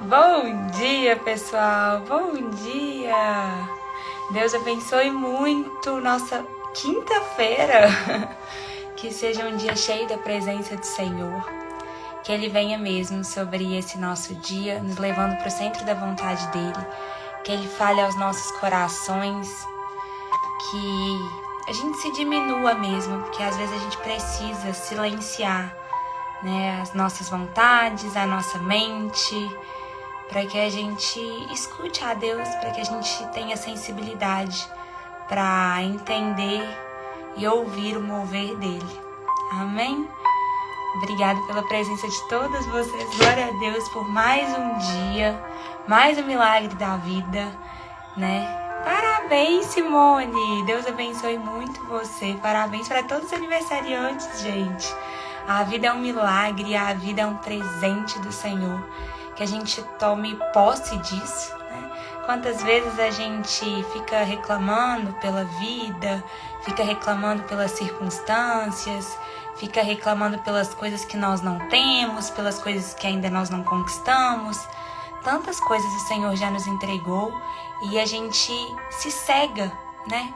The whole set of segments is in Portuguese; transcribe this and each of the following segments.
Bom dia, pessoal! Bom dia! Deus abençoe muito nossa quinta-feira. Que seja um dia cheio da presença do Senhor. Que Ele venha mesmo sobre esse nosso dia, nos levando para o centro da vontade dEle. Que Ele fale aos nossos corações. Que a gente se diminua mesmo, porque às vezes a gente precisa silenciar, né, as nossas vontades, a nossa mente, para que a gente escute a Deus, para que a gente tenha sensibilidade para entender e ouvir o mover dele. Amém? Obrigada pela presença de todas vocês. Glória a Deus por mais um dia, mais um milagre da vida, né? Parabéns, Simone! Deus abençoe muito você. Parabéns para todos os aniversariantes, gente. A vida é um milagre, a vida é um presente do Senhor. Que a gente tome posse disso, né? Quantas vezes a gente fica reclamando pela vida, fica reclamando pelas circunstâncias, fica reclamando pelas coisas que nós não temos, pelas coisas que ainda nós não conquistamos. Tantas coisas o Senhor já nos entregou e a gente se cega, né?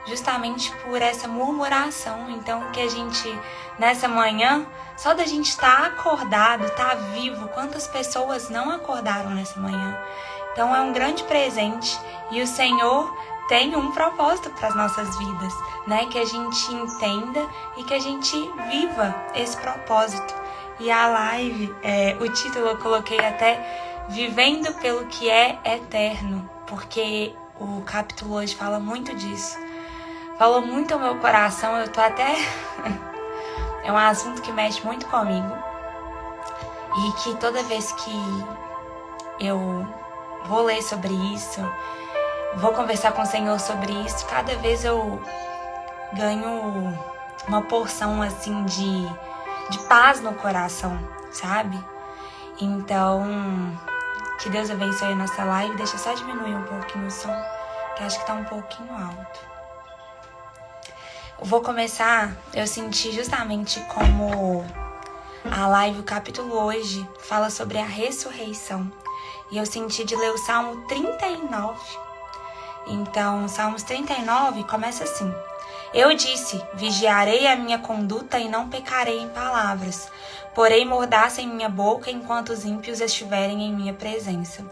Justamente por essa murmuração. Então, que a gente, nessa manhã, só da gente estar acordado, estar vivo, quantas pessoas não acordaram nessa manhã? Então, é um grande presente e o Senhor tem um propósito para as nossas vidas, né? Que a gente entenda e que a gente viva esse propósito. E a live, o título eu coloquei até Vivendo pelo que é eterno, porque o capítulo hoje fala muito disso. Falou muito ao meu coração, eu tô até... É um assunto que mexe muito comigo. E que toda vez que eu vou ler sobre isso, vou conversar com o Senhor sobre isso, cada vez eu ganho uma porção assim de paz no coração, sabe? Então, que Deus abençoe a nossa live. Deixa eu só diminuir um pouquinho o som, que acho que tá um pouquinho alto. Eu vou começar, eu senti justamente como a live, o capítulo hoje, fala sobre a ressurreição. E eu senti de ler o Salmo 39. Então, Salmos 39 começa assim. Eu disse, vigiarei a minha conduta e não pecarei em palavras. Porei mordaça em minha boca enquanto os ímpios estiverem em minha presença.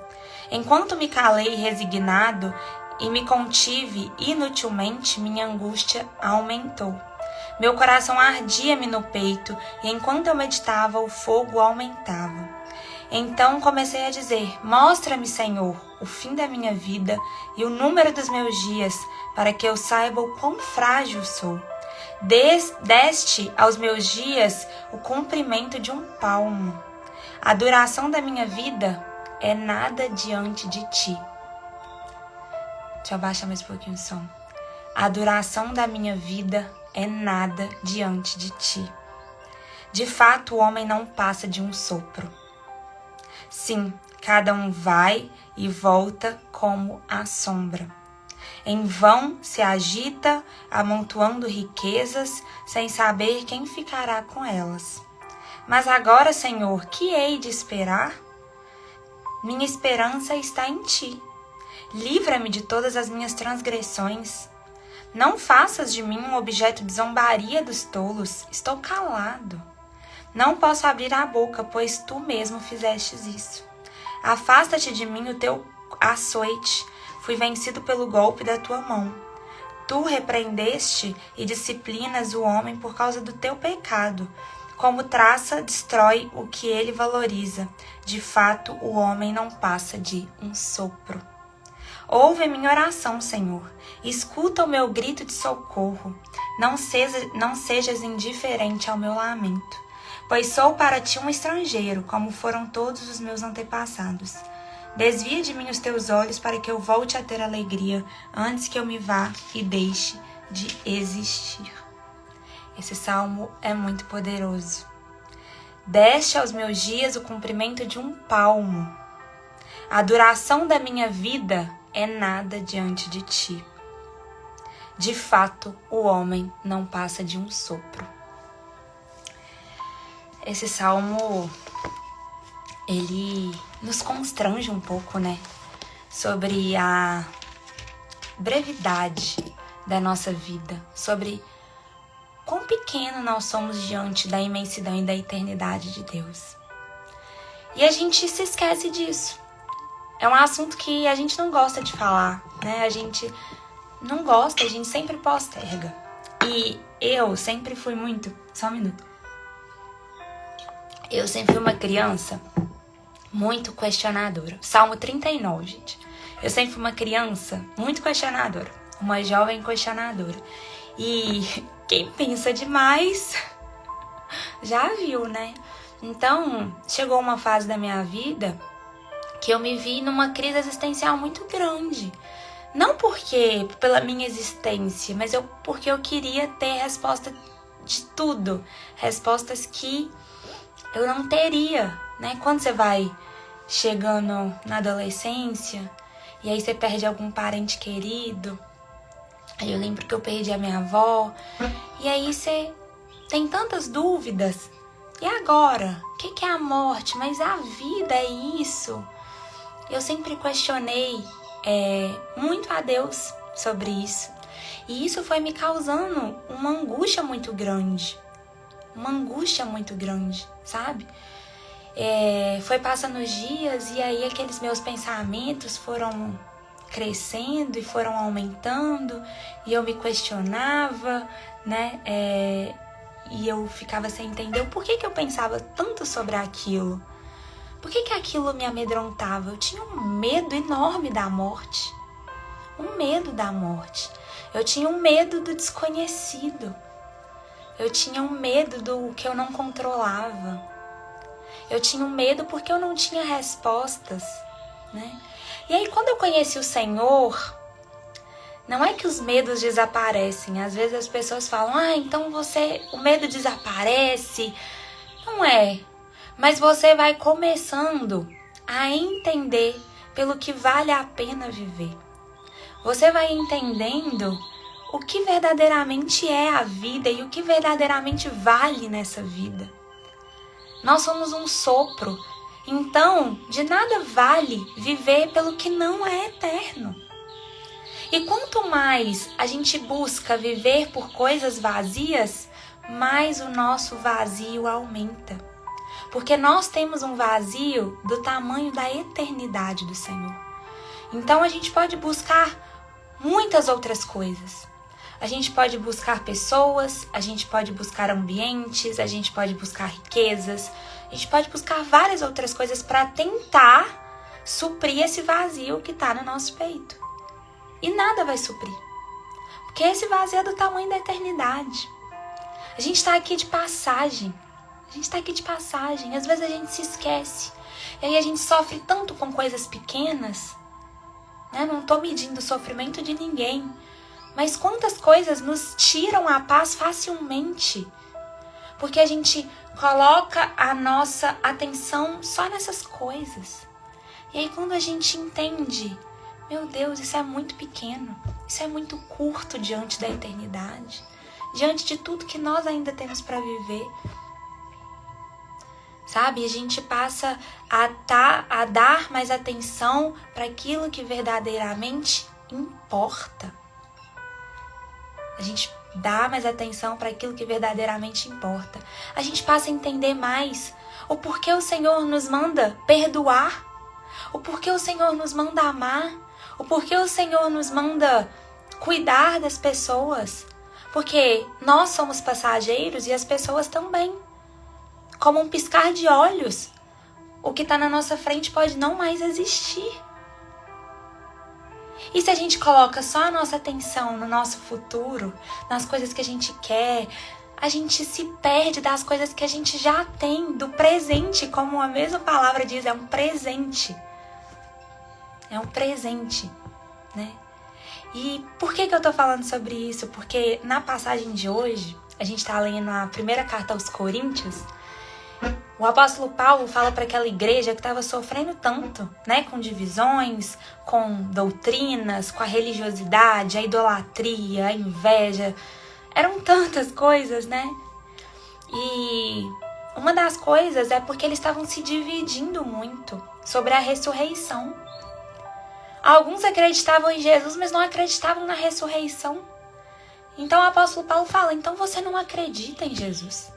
Enquanto me calei resignado e me contive inutilmente, minha angústia aumentou. Meu coração ardia-me no peito e enquanto eu meditava, o fogo aumentava. Então comecei a dizer, mostra-me, Senhor, o fim da minha vida e o número dos meus dias, para que eu saiba o quão frágil sou. Deste aos meus dias o comprimento de um palmo. A duração da minha vida é nada diante de ti. Deixa eu abaixar mais um pouquinho o som. A duração da minha vida é nada diante de ti. De fato, o homem não passa de um sopro. Sim, cada um vai e volta como a sombra. Em vão se agita, amontoando riquezas, sem saber quem ficará com elas. Mas agora, Senhor, que hei de esperar? Minha esperança está em ti. Livra-me de todas as minhas transgressões. Não faças de mim um objeto de zombaria dos tolos. Estou calado. Não posso abrir a boca, pois tu mesmo fizestes isso. Afasta-te de mim o teu açoite. Fui vencido pelo golpe da tua mão. Tu repreendeste e disciplinas o homem por causa do teu pecado. Como traça, destrói o que ele valoriza. De fato, o homem não passa de um sopro. Ouve a minha oração, Senhor. Escuta o meu grito de socorro. Não sejas indiferente ao meu lamento. Pois sou para ti um estrangeiro, como foram todos os meus antepassados. Desvia de mim os teus olhos para que eu volte a ter alegria antes que eu me vá e deixe de existir. Esse salmo é muito poderoso. Deste aos meus dias o comprimento de um palmo. A duração da minha vida é nada diante de ti. De fato, o homem não passa de um sopro. Esse salmo ele nos constrange um pouco, né? Sobre a brevidade da nossa vida, sobre quão pequeno nós somos diante da imensidão e da eternidade de Deus. E a gente se esquece disso. É um assunto que a gente não gosta de falar, né? A gente não gosta, a gente sempre posterga. E eu sempre fui muito... Só um minuto. Eu sempre fui uma criança muito questionadora. Salmo 39, gente. Eu sempre fui uma criança muito questionadora. Uma jovem questionadora. E quem pensa demais já viu, né? Então, chegou uma fase da minha vida que eu me vi numa crise existencial muito grande. Não porque pela minha existência, mas porque eu queria ter resposta de tudo. Respostas que eu não teria, né? Quando você vai chegando na adolescência e aí você perde algum parente querido. Aí eu lembro que eu perdi a minha avó. E aí você tem tantas dúvidas. E agora? O que é a morte? Mas a vida é isso? Eu sempre questionei muito a Deus sobre isso. E isso foi me causando uma angústia muito grande. Uma angústia muito grande, sabe? Foi passando os dias e aí aqueles meus pensamentos foram crescendo e foram aumentando. E eu me questionava, né? E eu ficava sem entender o porquê que eu pensava tanto sobre aquilo. Por que aquilo me amedrontava? Eu tinha um medo enorme da morte. Um medo da morte. Eu tinha um medo do desconhecido. Eu tinha um medo do que eu não controlava. Eu tinha um medo porque eu não tinha respostas, né? E aí quando eu conheci o Senhor, não é que os medos desaparecem. Às vezes as pessoas falam, então o medo desaparece. Não é. Mas você vai começando a entender pelo que vale a pena viver. Você vai entendendo o que verdadeiramente é a vida e o que verdadeiramente vale nessa vida. Nós somos um sopro, então de nada vale viver pelo que não é eterno. E quanto mais a gente busca viver por coisas vazias, mais o nosso vazio aumenta. Porque nós temos um vazio do tamanho da eternidade do Senhor. Então a gente pode buscar muitas outras coisas. A gente pode buscar pessoas, a gente pode buscar ambientes, a gente pode buscar riquezas, a gente pode buscar várias outras coisas para tentar suprir esse vazio que está no nosso peito. E nada vai suprir. Porque esse vazio é do tamanho da eternidade. A gente está aqui de passagem. Às vezes a gente se esquece. E aí a gente sofre tanto com coisas pequenas. Né? Não estou medindo o sofrimento de ninguém. Mas quantas coisas nos tiram a paz facilmente. Porque a gente coloca a nossa atenção só nessas coisas. E aí quando a gente entende, meu Deus, isso é muito pequeno. Isso é muito curto diante da eternidade. Diante de tudo que nós ainda temos para viver. Sabe? A gente passa a dar mais atenção para aquilo que verdadeiramente importa. A gente dá mais atenção para aquilo que verdadeiramente importa. A gente passa a entender mais o porquê o Senhor nos manda perdoar, o porquê o Senhor nos manda amar, o porquê o Senhor nos manda cuidar das pessoas. Porque nós somos passageiros e as pessoas também. Como um piscar de olhos, o que está na nossa frente pode não mais existir. E se a gente coloca só a nossa atenção no nosso futuro, nas coisas que a gente quer, a gente se perde das coisas que a gente já tem, do presente, como a mesma palavra diz, é um presente. É um presente, né? E por que eu tô falando sobre isso? Porque na passagem de hoje, a gente tá lendo a primeira carta aos Coríntios. O apóstolo Paulo fala para aquela igreja que estava sofrendo tanto, né? Com divisões, com doutrinas, com a religiosidade, a idolatria, a inveja. Eram tantas coisas, né? E uma das coisas é porque eles estavam se dividindo muito sobre a ressurreição. Alguns acreditavam em Jesus, mas não acreditavam na ressurreição. Então o apóstolo Paulo fala, então você não acredita em Jesus.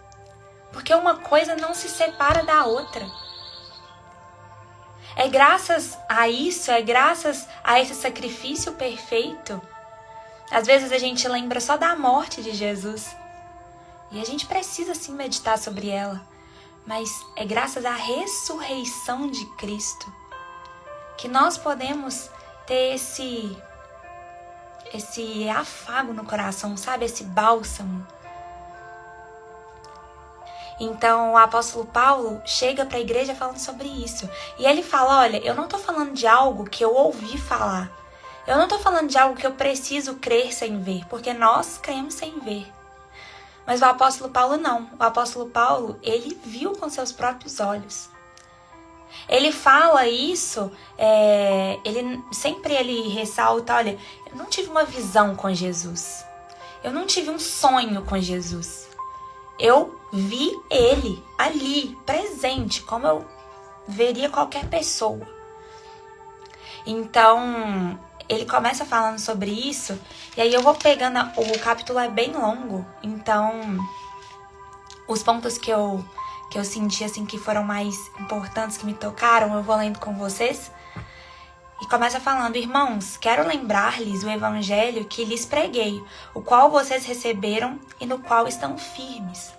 Porque uma coisa não se separa da outra. É graças a isso, é graças a esse sacrifício perfeito. Às vezes a gente lembra só da morte de Jesus. E a gente precisa sim meditar sobre ela. Mas é graças à ressurreição de Cristo que nós podemos ter esse afago no coração, sabe? Esse bálsamo. Então o apóstolo Paulo chega para a igreja falando sobre isso. E ele fala, olha, eu não estou falando de algo que eu ouvi falar. Eu não estou falando de algo que eu preciso crer sem ver, porque nós cremos sem ver. Mas o apóstolo Paulo não. O apóstolo Paulo, ele viu com seus próprios olhos. Ele fala isso, ele ressalta, olha, eu não tive uma visão com Jesus. Eu não tive um sonho com Jesus. Eu vi ele ali, presente, como eu veria qualquer pessoa. Então, ele começa falando sobre isso, e aí eu vou pegando, o capítulo é bem longo, então os pontos que eu senti assim que foram mais importantes, que me tocaram, eu vou lendo com vocês. E começa falando, irmãos, quero lembrar-lhes o evangelho que lhes preguei, o qual vocês receberam e no qual estão firmes.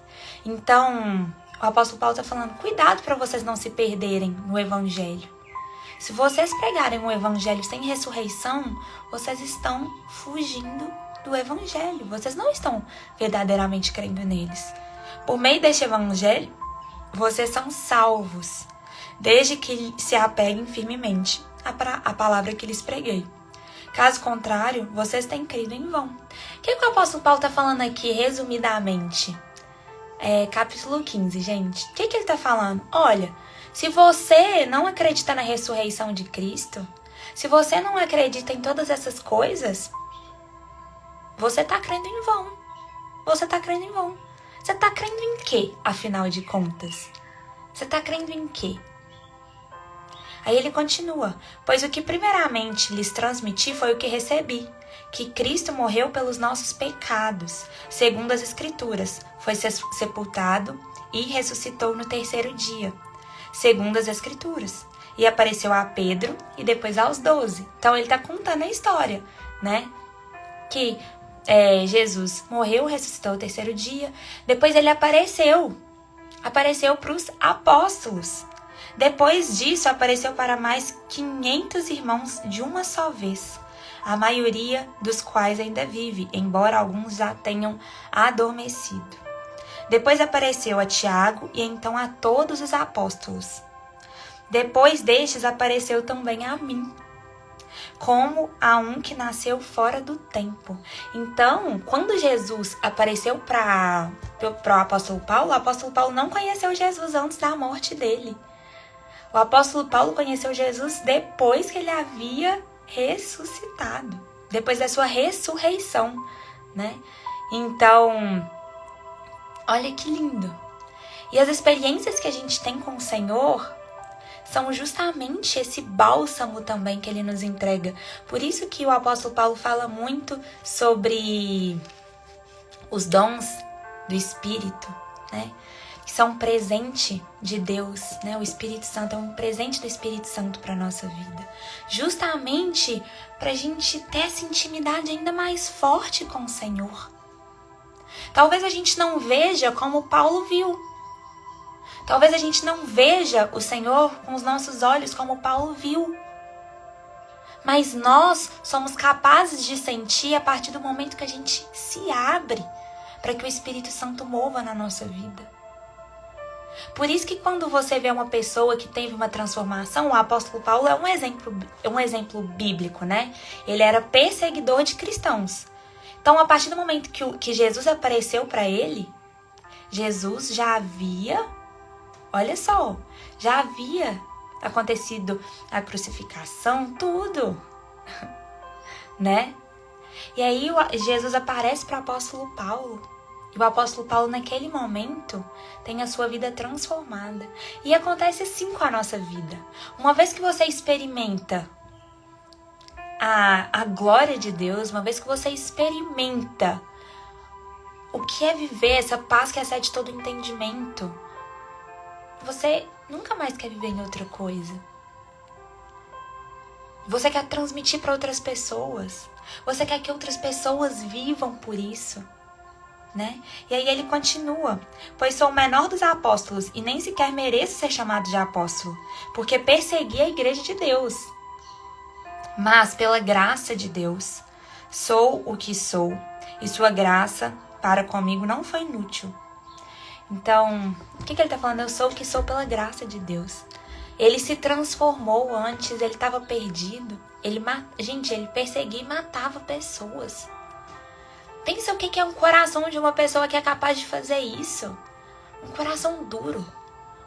Então, o apóstolo Paulo está falando, cuidado para vocês não se perderem no evangelho. Se vocês pregarem um evangelho sem ressurreição, vocês estão fugindo do evangelho. Vocês não estão verdadeiramente crendo neles. Por meio deste evangelho, vocês são salvos, desde que se apeguem firmemente à palavra que lhes preguei. Caso contrário, vocês têm crido em vão. O que o apóstolo Paulo está falando aqui, resumidamente? Capítulo 15, gente. O que ele está falando? Olha, se você não acredita na ressurreição de Cristo, se você não acredita em todas essas coisas, você está crendo em vão. Você está crendo em vão. Você está crendo em quê, afinal de contas? Você está crendo em quê? Aí ele continua, pois o que primeiramente lhes transmiti foi o que recebi, que Cristo morreu pelos nossos pecados, segundo as Escrituras, foi sepultado e ressuscitou no terceiro dia, segundo as Escrituras, e apareceu a Pedro e depois aos 12. Então ele está contando a história, né? Que Jesus morreu, ressuscitou no terceiro dia, depois ele apareceu para os apóstolos. Depois disso, apareceu para mais 500 irmãos de uma só vez, a maioria dos quais ainda vive, embora alguns já tenham adormecido. Depois apareceu a Tiago e então a todos os apóstolos. Depois destes, apareceu também a mim, como a um que nasceu fora do tempo. Então, quando Jesus apareceu para o apóstolo Paulo não conheceu Jesus antes da morte dele. O apóstolo Paulo conheceu Jesus depois que ele havia ressuscitado, depois da sua ressurreição, né? Então, olha que lindo. E as experiências que a gente tem com o Senhor são justamente esse bálsamo também que ele nos entrega. Por isso que o apóstolo Paulo fala muito sobre os dons do Espírito, né? Que são um presente de Deus, né? O Espírito Santo é um presente do Espírito Santo para a nossa vida. Justamente para a gente ter essa intimidade ainda mais forte com o Senhor. Talvez a gente não veja como Paulo viu. Talvez a gente não veja o Senhor com os nossos olhos como Paulo viu. Mas nós somos capazes de sentir a partir do momento que a gente se abre para que o Espírito Santo mova na nossa vida. Por isso que quando você vê uma pessoa que teve uma transformação, o apóstolo Paulo é um exemplo bíblico, né? Ele era perseguidor de cristãos. Então, a partir do momento que Jesus apareceu para ele, Jesus já havia, olha só, já havia acontecido a crucificação, tudo, né? E aí Jesus aparece para o apóstolo Paulo E o apóstolo Paulo, naquele momento, tem a sua vida transformada. E acontece assim com a nossa vida. Uma vez que você experimenta a glória de Deus, uma vez que você experimenta o que é viver essa paz que excede todo entendimento, você nunca mais quer viver em outra coisa. Você quer transmitir para outras pessoas. Você quer que outras pessoas vivam por isso, né? E aí ele continua: pois sou o menor dos apóstolos e nem sequer mereço ser chamado de apóstolo, porque persegui a igreja de Deus. Mas pela graça de Deus, sou o que sou, e sua graça para comigo não foi inútil. Então, o que ele está falando? Eu sou o que sou pela graça de Deus. Ele se transformou antes, ele estava perdido. Ele perseguia e matava pessoas. Pensa o que é um coração de uma pessoa que é capaz de fazer isso. Um coração duro.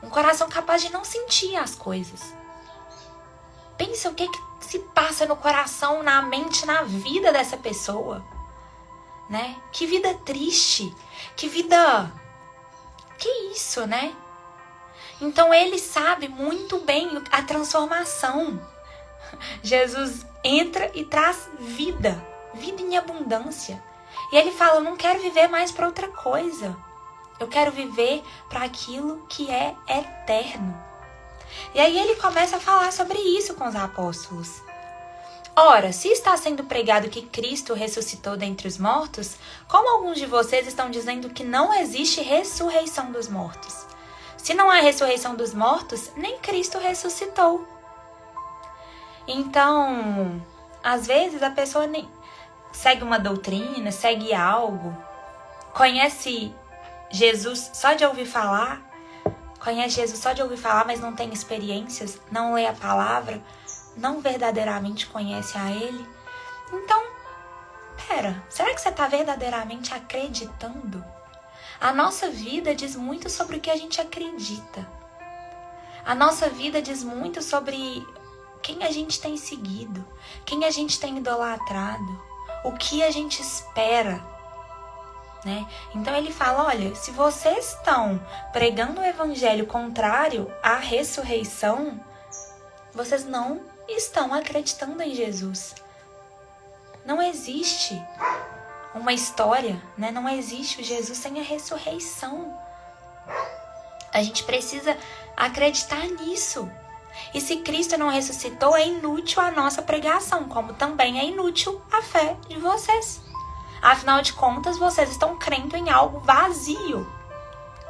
Um coração capaz de não sentir as coisas. Pensa o que se passa no coração, na mente, na vida dessa pessoa. Né? Que vida triste. Que vida... Que isso, né? Então ele sabe muito bem a transformação. Jesus entra e traz vida. Vida em abundância. E ele fala: eu não quero viver mais para outra coisa. Eu quero viver para aquilo que é eterno. E aí ele começa a falar sobre isso com os apóstolos. Ora, se está sendo pregado que Cristo ressuscitou dentre os mortos, como alguns de vocês estão dizendo que não existe ressurreição dos mortos? Se não há ressurreição dos mortos, nem Cristo ressuscitou. Então, às vezes a pessoa nem segue uma doutrina, segue algo, conhece Jesus só de ouvir falar, mas não tem experiências, não lê a palavra, não verdadeiramente conhece a Ele. Então, será que você está verdadeiramente acreditando? A nossa vida diz muito sobre o que a gente acredita. A nossa vida diz muito sobre quem a gente tem seguido, quem a gente tem idolatrado, o que a gente espera, né? Então ele fala: olha, se vocês estão pregando o evangelho contrário à ressurreição, vocês não estão acreditando em Jesus. Não existe uma história, né? Não existe o Jesus sem a ressurreição. A gente precisa acreditar nisso. E se Cristo não ressuscitou, é inútil a nossa pregação, como também é inútil a fé de vocês. Afinal de contas, vocês estão crendo em algo vazio.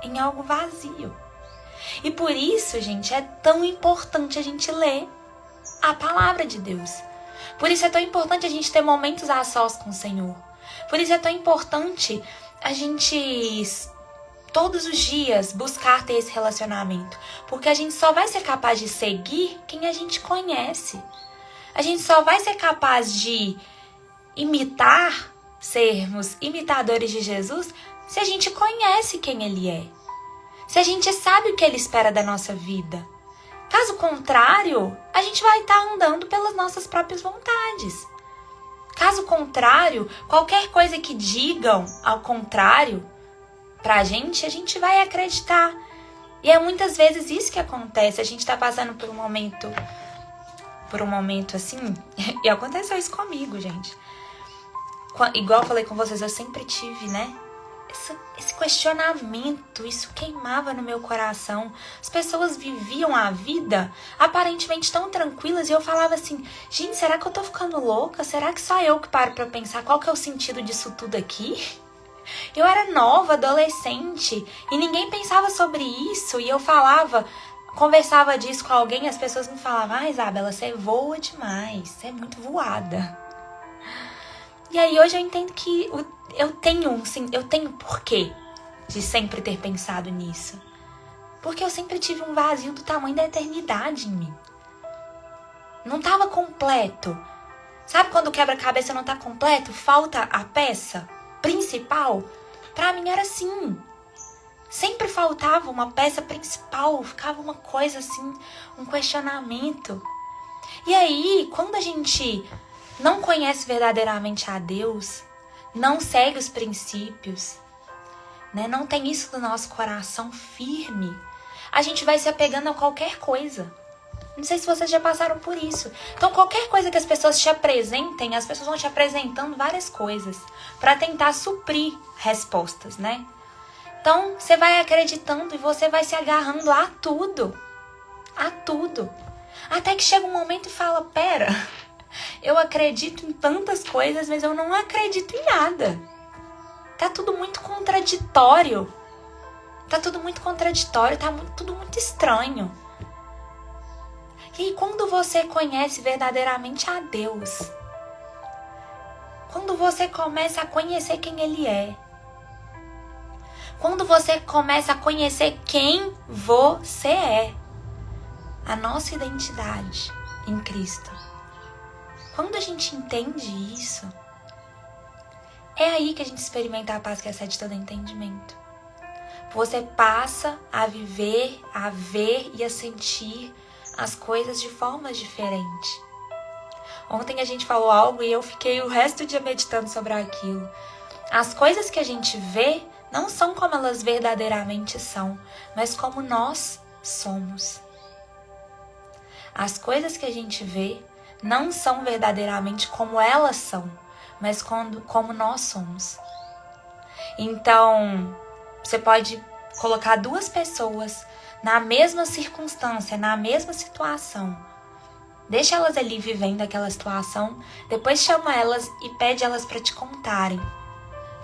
Em algo vazio. E por isso, gente, é tão importante a gente ler a palavra de Deus. Por isso é tão importante a gente ter momentos a sós com o Senhor. Por isso é tão importante a gente todos os dias buscar ter esse relacionamento. Porque a gente só vai ser capaz de seguir quem a gente conhece. A gente só vai ser capaz de imitar, sermos imitadores de Jesus, se a gente conhece quem Ele é. Se a gente sabe o que Ele espera da nossa vida. Caso contrário, a gente vai estar andando pelas nossas próprias vontades. Caso contrário, qualquer coisa que digam ao contrário pra gente, a gente vai acreditar. E é muitas vezes isso que acontece. A gente tá passando por um momento assim, e aconteceu isso comigo, gente. Igual eu falei com vocês, eu sempre tive, né? Esse questionamento, isso queimava no meu coração. As pessoas viviam a vida aparentemente tão tranquilas e eu falava assim: gente, será que eu tô ficando louca? Será que só eu que paro pra pensar qual que é o sentido disso tudo aqui? Eu era nova, adolescente, e ninguém pensava sobre isso. E eu conversava disso com alguém e as pessoas me falavam: ah, Isabela, você voa demais, você é muito voada. E aí hoje eu entendo que eu tenho porquê de sempre ter pensado nisso. Porque eu sempre tive um vazio do tamanho da eternidade em mim. Não estava completo. Sabe quando o quebra-cabeça não está completo? Falta a peça principal? Pra mim era assim. Sempre faltava uma peça principal. Ficava uma coisa assim, um questionamento. E aí, quando a gente não conhece verdadeiramente a Deus, não segue os princípios, né? Não tem isso no nosso coração firme, a gente vai se apegando a qualquer coisa. Não sei se vocês já passaram por isso. Então, qualquer coisa que as pessoas te apresentem, as pessoas vão te apresentando várias coisas para tentar suprir respostas, né? Então, você vai acreditando e você vai se agarrando a tudo. A tudo. Até que chega um momento e fala, pera, eu acredito em tantas coisas, mas eu não acredito em nada. Tá tudo muito contraditório. Tá tudo muito contraditório, tá tudo muito estranho. E aí, quando você conhece verdadeiramente a Deus, quando você começa a conhecer quem Ele é, quando você começa a conhecer quem você é, a nossa identidade em Cristo, quando a gente entende isso, é aí que a gente experimenta a paz que excede todo entendimento. Você passa a viver, a ver e a sentir as coisas de formas diferentes. Ontem a gente falou algo e eu fiquei o resto do dia meditando sobre aquilo. As coisas que a gente vê não são como elas verdadeiramente são, mas como nós somos. As coisas que a gente vê não são verdadeiramente como elas são, mas como nós somos. Então, você pode colocar duas pessoas na mesma circunstância, na mesma situação. Deixa elas ali vivendo aquela situação, depois chama elas e pede elas para te contarem.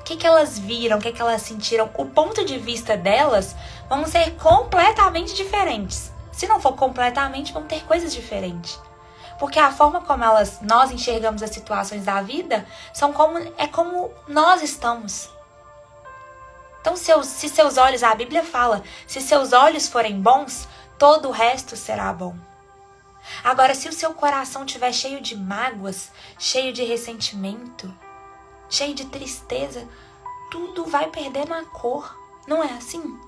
O que elas viram, o que elas sentiram, o ponto de vista delas vão ser completamente diferentes. Se não for completamente, vão ter coisas diferentes. Porque a forma como nós enxergamos as situações da vida é como nós estamos. Então, se seus olhos, a Bíblia fala, se seus olhos forem bons, todo o resto será bom. Agora, se o seu coração estiver cheio de mágoas, cheio de ressentimento, cheio de tristeza, tudo vai perdendo a cor. Não é assim?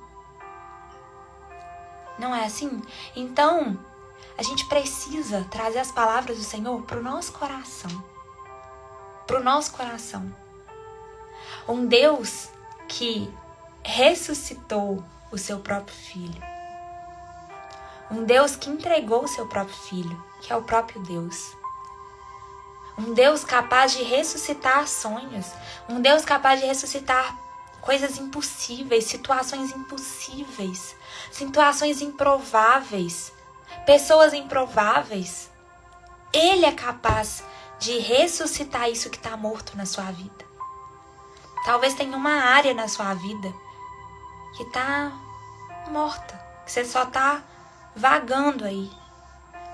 Não é assim? Então, a gente precisa trazer as palavras do Senhor para o nosso coração. Para o nosso coração. Um Deus que ressuscitou o seu próprio Filho. Um Deus que entregou o seu próprio Filho, que é o próprio Deus. Um Deus capaz de ressuscitar sonhos. Um Deus capaz de ressuscitar coisas impossíveis, situações impossíveis, situações improváveis, pessoas improváveis. Ele é capaz de ressuscitar isso que está morto na sua vida. Talvez tenha uma área na sua vida que está morta, que você só está vagando aí.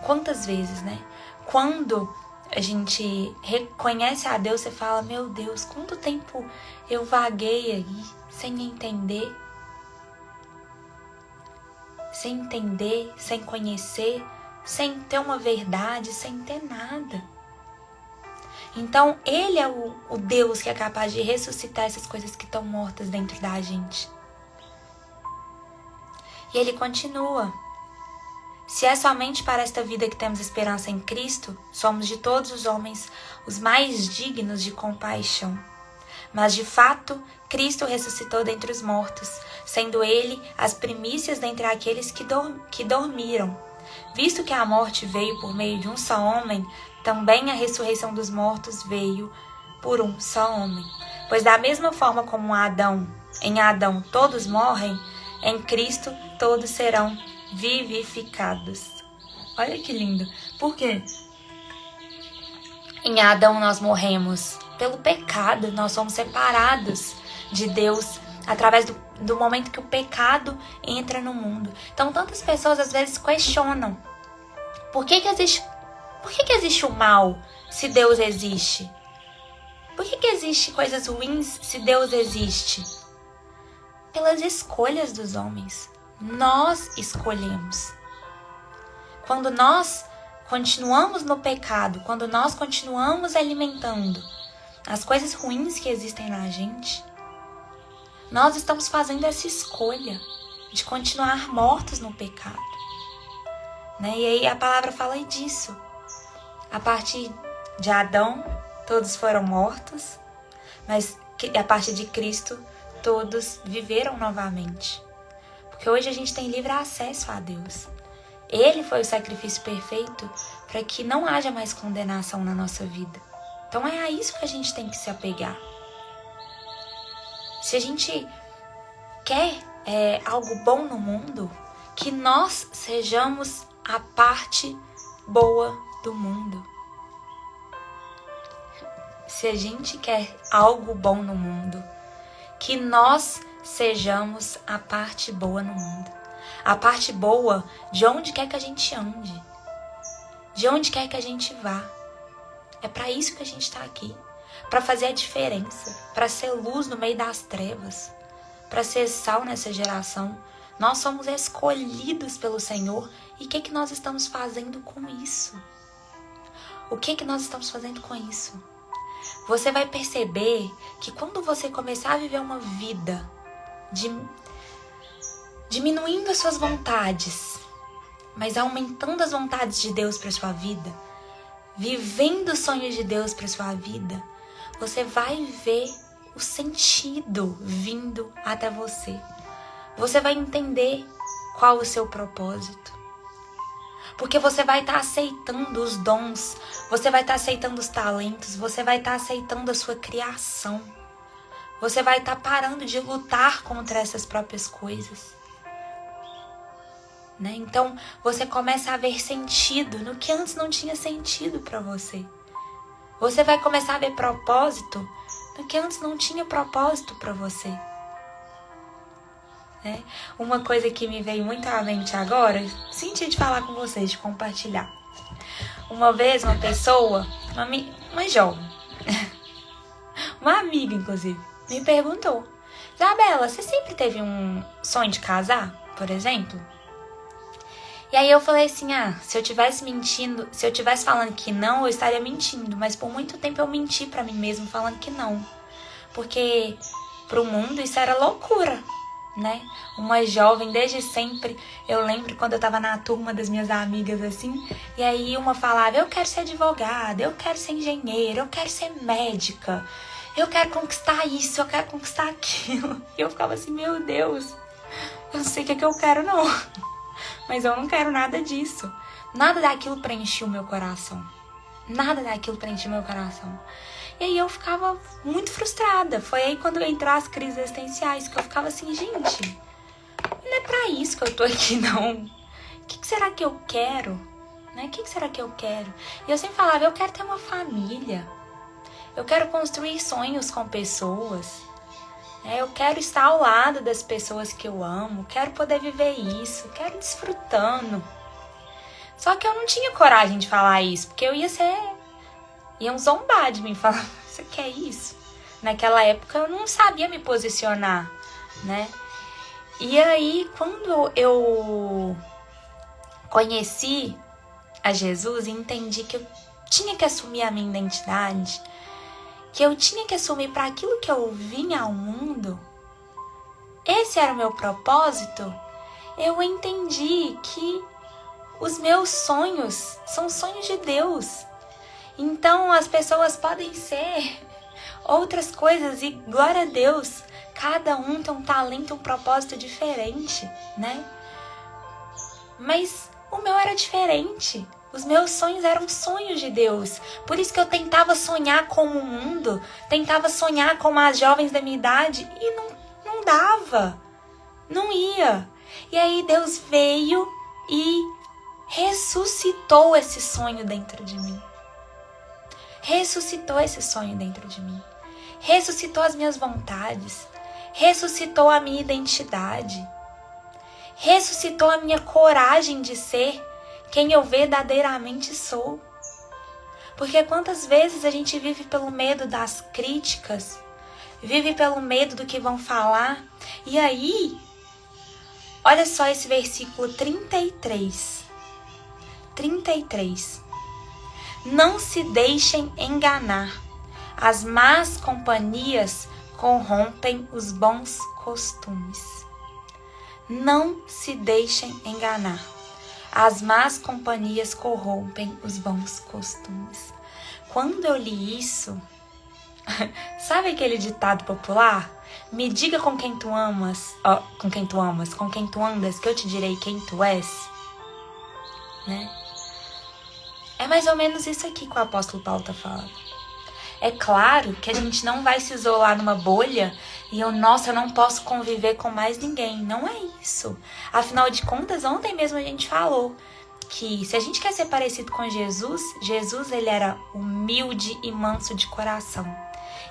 Quantas vezes, né? Quando a gente reconhece a Deus, você fala, meu Deus, quanto tempo eu vaguei aí, sem entender, sem conhecer, sem ter uma verdade, sem ter nada. Então, Ele é o Deus que é capaz de ressuscitar essas coisas que estão mortas dentro da gente. E Ele continua. Se é somente para esta vida que temos esperança em Cristo, somos de todos os homens os mais dignos de compaixão. Mas, de fato, Cristo ressuscitou dentre os mortos, sendo Ele as primícias dentre aqueles que dormiram. Visto que a morte veio por meio de um só homem, também a ressurreição dos mortos veio por um só homem. Pois da mesma forma como em Adão todos morrem, em Cristo todos serão vivificados. Olha que lindo. Por quê? Em Adão nós morremos pelo pecado, nós somos separados de Deus através do momento que o pecado entra no mundo. Então tantas pessoas às vezes questionam: por que existe o mal se Deus existe? Por que existe coisas ruins se Deus existe? Pelas escolhas dos homens. Nós escolhemos. Quando nós continuamos no pecado, quando nós continuamos alimentando as coisas ruins que existem na gente, nós estamos fazendo essa escolha de continuar mortos no pecado. Né? E aí a palavra fala disso. A partir de Adão, todos foram mortos, mas a partir de Cristo, todos viveram novamente. Porque hoje a gente tem livre acesso a Deus. Ele foi o sacrifício perfeito para que não haja mais condenação na nossa vida. Então é a isso que a gente tem que se apegar. Se a gente quer algo bom no mundo, que nós sejamos a parte boa do mundo. Se a gente quer algo bom no mundo, que nós sejamos a parte boa no mundo. A parte boa de onde quer que a gente ande, de onde quer que a gente vá. É para isso que a gente está aqui, para fazer a diferença, para ser luz no meio das trevas, para ser sal nessa geração. Nós somos escolhidos pelo Senhor. E o que nós estamos fazendo com isso? O que nós estamos fazendo com isso? Você vai perceber que quando você começar a viver uma vida diminuindo as suas vontades, mas aumentando as vontades de Deus para sua vida, vivendo os sonhos de Deus para sua vida, você vai ver o sentido vindo até você. Você vai entender qual o seu propósito. Porque você vai estar aceitando os dons, você vai estar aceitando os talentos, você vai estar aceitando a sua criação. Você vai estar parando de lutar contra essas próprias coisas. Né? Então, você começa a ver sentido no que antes não tinha sentido para você. Você vai começar a ver propósito no que antes não tinha propósito para você. Né? Uma coisa que me veio muito à mente agora, senti de falar com vocês, de compartilhar. Uma vez uma pessoa, uma jovem, uma amiga inclusive, me perguntou: Isabela, você sempre teve um sonho de casar, por exemplo? E aí eu falei assim, se eu tivesse mentindo, se eu tivesse falando que não, eu estaria mentindo. Mas por muito tempo eu menti pra mim mesmo falando que não. Porque pro mundo isso era loucura, né? Uma jovem desde sempre. Eu lembro quando eu tava na turma das minhas amigas assim, e aí uma falava: eu quero ser advogada, eu quero ser engenheira, eu quero ser médica, eu quero conquistar isso, eu quero conquistar aquilo. E eu ficava assim, meu Deus, eu não sei o que eu quero não. Mas eu não quero nada disso. Nada daquilo preencheu o meu coração. Nada daquilo preencheu meu coração. E aí eu ficava muito frustrada. Foi aí quando entraram as crises existenciais, que eu ficava assim, gente, não é pra isso que eu tô aqui não. O que será que eu quero? Né? O que será que eu quero? E eu sempre falava, eu quero ter uma família. Eu quero construir sonhos com pessoas. Eu quero estar ao lado das pessoas que eu amo, quero poder viver isso, quero ir desfrutando. Só que eu não tinha coragem de falar isso, porque iam zombar de mim, falar, você quer isso? Naquela época eu não sabia me posicionar, né? E aí, quando eu conheci a Jesus e entendi que eu tinha que assumir a minha identidade, que eu tinha que assumir para aquilo que eu vinha ao mundo, esse era o meu propósito, eu entendi que os meus sonhos são sonhos de Deus. Então as pessoas podem ser outras coisas e glória a Deus, cada um tem um talento, um propósito diferente, né? Mas o meu era diferente. Os meus sonhos eram sonhos de Deus. Por isso que eu tentava sonhar como o mundo, tentava sonhar como as jovens da minha idade e não dava, não ia. E aí Deus veio e ressuscitou esse sonho dentro de mim. Ressuscitou esse sonho dentro de mim. Ressuscitou as minhas vontades. Ressuscitou a minha identidade. Ressuscitou a minha coragem de ser quem eu verdadeiramente sou. Porque quantas vezes a gente vive pelo medo das críticas, vive pelo medo do que vão falar. E aí, olha só esse versículo 33. 33. Não se deixem enganar. As más companhias corrompem os bons costumes. Não se deixem enganar. As más companhias corrompem os bons costumes. Quando eu li isso, Sabe aquele ditado popular? Me diga com quem tu amas, com quem tu andas, que eu te direi quem tu és. Né? É mais ou menos isso aqui que o apóstolo Paulo está falando. É claro que a gente não vai se isolar numa bolha e eu não posso conviver com mais ninguém. Não é isso. Afinal de contas, ontem mesmo a gente falou que se a gente quer ser parecido com Jesus, ele era humilde e manso de coração.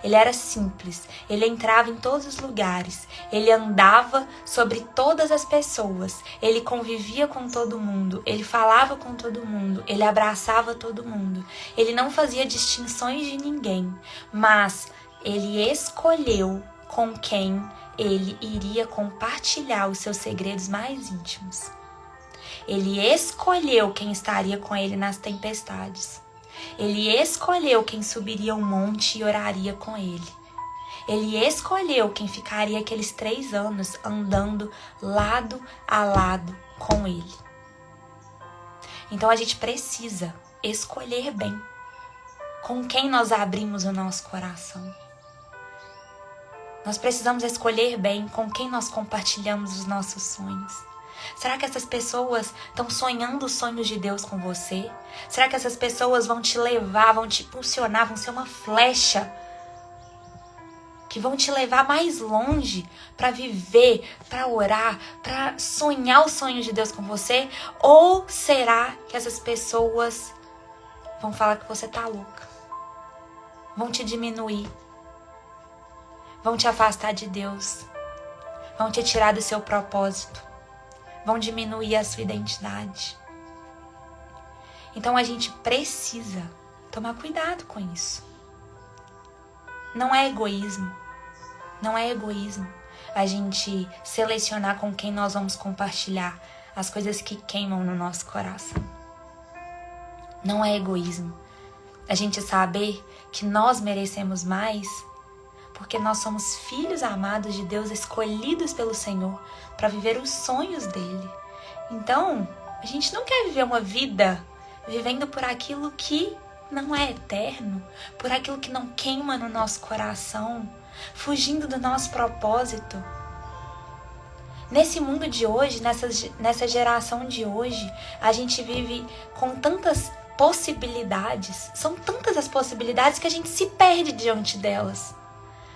Ele era simples, ele entrava em todos os lugares, ele andava sobre todas as pessoas, ele convivia com todo mundo, ele falava com todo mundo, ele abraçava todo mundo. Ele não fazia distinções de ninguém, mas ele escolheu com quem ele iria compartilhar os seus segredos mais íntimos. Ele escolheu quem estaria com ele nas tempestades. Ele escolheu quem subiria um monte e oraria com ele. Ele escolheu quem ficaria aqueles 3 anos andando lado a lado com ele. Então a gente precisa escolher bem com quem nós abrimos o nosso coração. Nós precisamos escolher bem com quem nós compartilhamos os nossos sonhos. Será que essas pessoas estão sonhando os sonhos de Deus com você? Será que essas pessoas vão te levar, vão te impulsionar, vão ser uma flecha que vão te levar mais longe para viver, para orar, para sonhar os sonhos de Deus com você? Ou será que essas pessoas vão falar que você tá louca? Vão te diminuir? Vão te afastar de Deus? Vão te tirar do seu propósito? Vão diminuir a sua identidade? Então a gente precisa tomar cuidado com isso. Não é egoísmo. Não é egoísmo a gente selecionar com quem nós vamos compartilhar as coisas que queimam no nosso coração. Não é egoísmo a gente saber que nós merecemos mais, porque nós somos filhos amados de Deus, escolhidos pelo Senhor para viver os sonhos dele. Então, a gente não quer viver uma vida vivendo por aquilo que não é eterno, por aquilo que não queima no nosso coração, fugindo do nosso propósito. Nesse mundo de hoje, nessa geração de hoje, a gente vive com tantas possibilidades, são tantas as possibilidades que a gente se perde diante delas.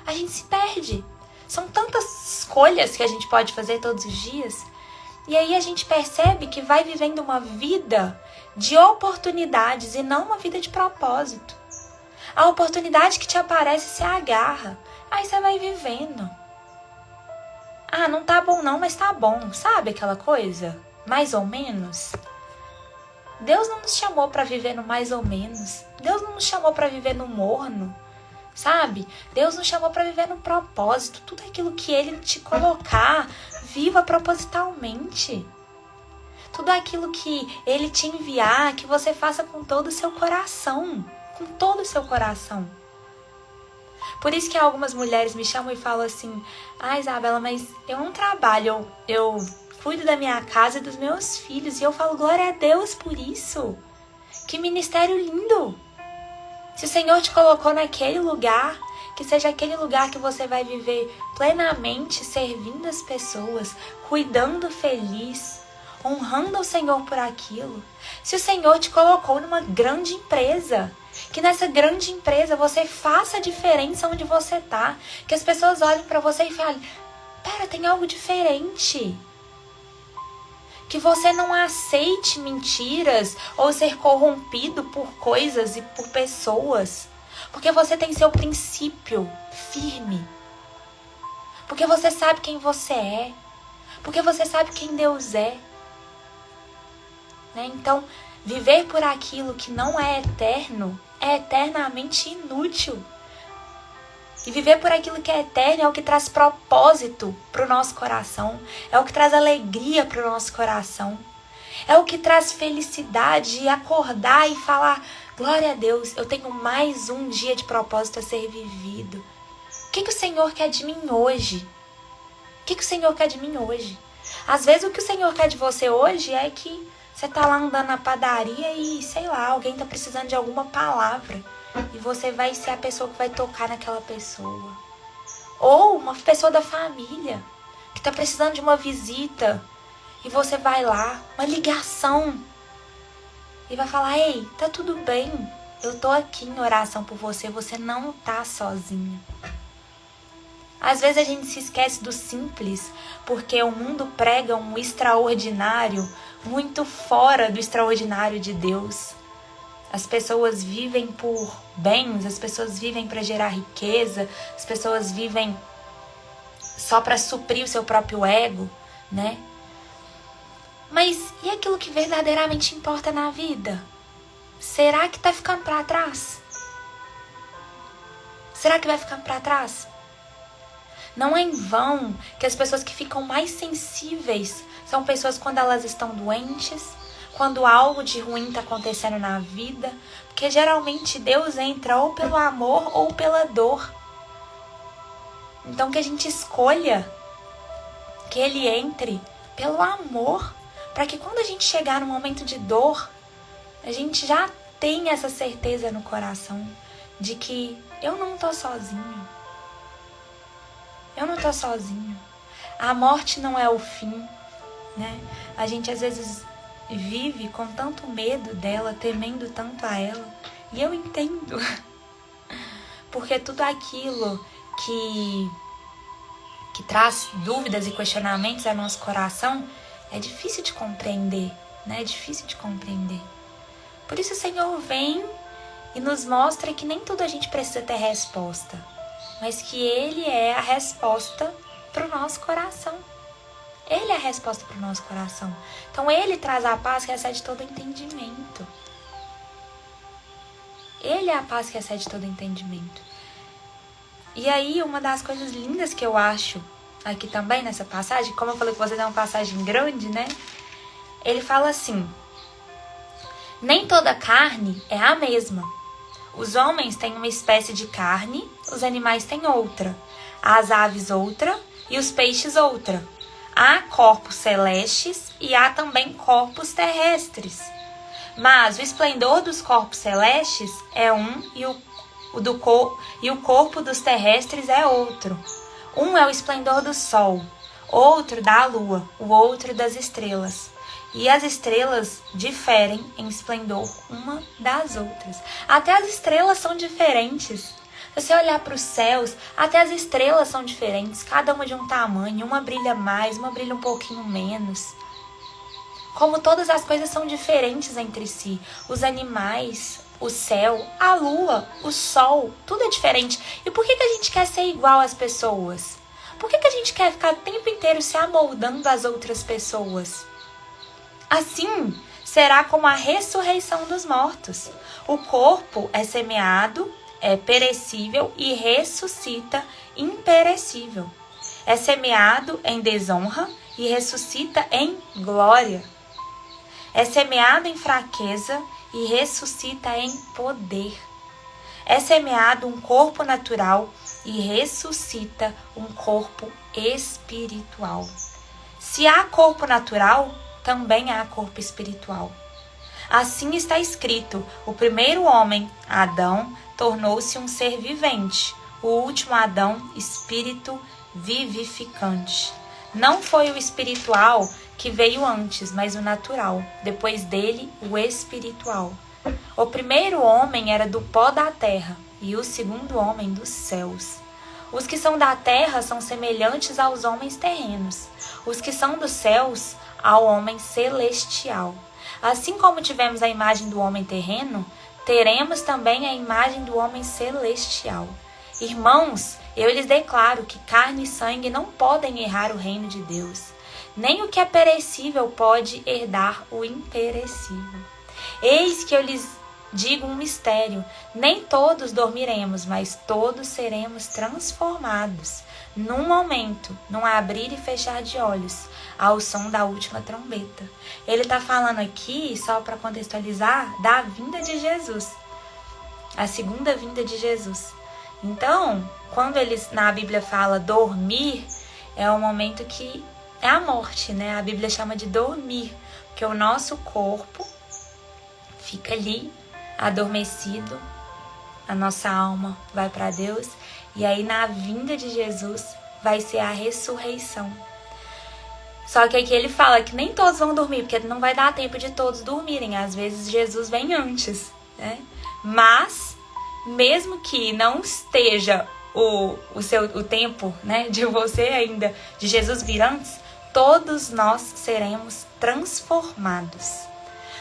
A gente se perde. São tantas escolhas que a gente pode fazer todos os dias. E aí a gente percebe que vai vivendo uma vida de oportunidades e não uma vida de propósito. A oportunidade que te aparece, você agarra. Aí você vai vivendo. Ah, não tá bom não, mas tá bom. Sabe aquela coisa? Mais ou menos. Deus não nos chamou para viver no mais ou menos. Deus não nos chamou para viver no morno. Sabe? Deus nos chamou para viver no propósito. Tudo aquilo que Ele te colocar, viva propositalmente. Tudo aquilo que Ele te enviar, que você faça com todo o seu coração. Com todo o seu coração. Por isso que algumas mulheres me chamam e falam assim: ah, Isabela, mas eu não trabalho, eu cuido da minha casa e dos meus filhos. E eu falo, glória a Deus por isso. Que ministério lindo. Se o Senhor te colocou naquele lugar, que seja aquele lugar que você vai viver plenamente, servindo as pessoas, cuidando feliz, honrando o Senhor por aquilo. Se o Senhor te colocou numa grande empresa, que nessa grande empresa você faça a diferença onde você tá, que as pessoas olhem para você e falem: pera, tem algo diferente. Que você não aceite mentiras ou ser corrompido por coisas e por pessoas. Porque você tem seu princípio firme. Porque você sabe quem você é. Porque você sabe quem Deus é. Né? Então, viver por aquilo que não é eterno é eternamente inútil. E viver por aquilo que é eterno é o que traz propósito para o nosso coração. É o que traz alegria para o nosso coração. É o que traz felicidade de acordar e falar: glória a Deus, eu tenho mais um dia de propósito a ser vivido. O que o Senhor quer de mim hoje? O que o Senhor quer de mim hoje? Às vezes o que o Senhor quer de você hoje é que Você tá lá andando na padaria e, sei lá, alguém tá precisando de alguma palavra. E você vai ser a pessoa que vai tocar naquela pessoa. Ou uma pessoa da família que tá precisando de uma visita. E você vai lá, uma ligação. E vai falar, ei, tá tudo bem. Eu tô aqui em oração por você. Você não tá sozinho. Às vezes a gente se esquece do simples, porque o mundo prega um extraordinário muito fora do extraordinário de Deus. As pessoas vivem por bens, as pessoas vivem para gerar riqueza, as pessoas vivem só para suprir o seu próprio ego, né? Mas e aquilo que verdadeiramente importa na vida? Será que tá ficando para trás? Será que vai ficando para trás? Não é em vão que as pessoas que ficam mais sensíveis são pessoas quando elas estão doentes, quando algo de ruim está acontecendo na vida, porque geralmente Deus entra ou pelo amor ou pela dor. Então que a gente escolha que Ele entre pelo amor, para que quando a gente chegar no momento de dor, a gente já tenha essa certeza no coração de que eu não estou sozinho. Eu não estou sozinho. A morte não é o fim, né? A gente às vezes vive com tanto medo dela, temendo tanto a ela. E eu entendo. Porque tudo aquilo que traz dúvidas e questionamentos ao nosso coração é difícil de compreender, né? É difícil de compreender. Por isso o Senhor vem e nos mostra que nem tudo a gente precisa ter resposta, mas que Ele é a resposta para o nosso coração. Ele é a resposta para o nosso coração. Então Ele traz a paz que excede todo entendimento. Ele é a paz que excede todo entendimento. E aí, uma das coisas lindas que eu acho aqui também nessa passagem, como eu falei que vocês é uma passagem grande, né? Ele fala assim: nem toda carne é a mesma. Os homens têm uma espécie de carne, os animais têm outra, as aves outra e os peixes outra. Há corpos celestes e há também corpos terrestres. Mas o esplendor dos corpos celestes é um e o corpo dos terrestres é outro. Um é o esplendor do sol, outro da lua, o outro das estrelas. E as estrelas diferem em esplendor uma das outras. Até as estrelas são diferentes. Se você olhar para os céus, até as estrelas são diferentes. Cada uma de um tamanho. Uma brilha mais, uma brilha um pouquinho menos. Como todas as coisas são diferentes entre si. Os animais, o céu, a lua, o sol, tudo é diferente. E por que a gente quer ser igual às pessoas? Por que a gente quer ficar o tempo inteiro se amoldando às outras pessoas? Assim será como a ressurreição dos mortos. O corpo é semeado, é perecível e ressuscita imperecível. É semeado em desonra e ressuscita em glória. É semeado em fraqueza e ressuscita em poder. É semeado um corpo natural e ressuscita um corpo espiritual. Se há corpo natural, também há corpo espiritual. Assim está escrito: o primeiro homem, Adão, tornou-se um ser vivente. O último Adão, espírito vivificante. Não foi o espiritual que veio antes, mas o natural. Depois dele, o espiritual. O primeiro homem era do pó da terra e o segundo homem dos céus. Os que são da terra são semelhantes aos homens terrenos. Os que são dos céus, ao homem celestial. Assim como tivemos a imagem do homem terreno, teremos também a imagem do homem celestial. Irmãos, eu lhes declaro que carne e sangue não podem herdar o reino de Deus. Nem o que é perecível pode herdar o imperecível. Eis que eu lhes digo um mistério: nem todos dormiremos, mas todos seremos transformados, num momento, num abrir e fechar de olhos, ao som da última trombeta. Ele está falando aqui, só para contextualizar, da vinda de Jesus, a segunda vinda de Jesus. Então, quando eles na Bíblia fala dormir, é um momento que é a morte, né? A Bíblia chama de dormir, Porque o nosso corpo fica ali, adormecido, a nossa alma vai para Deus, e aí na vinda de Jesus vai ser a ressurreição. Só que aqui ele fala que nem todos vão dormir, porque não vai dar tempo de todos dormirem. Às vezes Jesus vem antes, né? Mas, mesmo que não esteja o tempo, né, de você ainda, de Jesus vir antes, todos nós seremos transformados.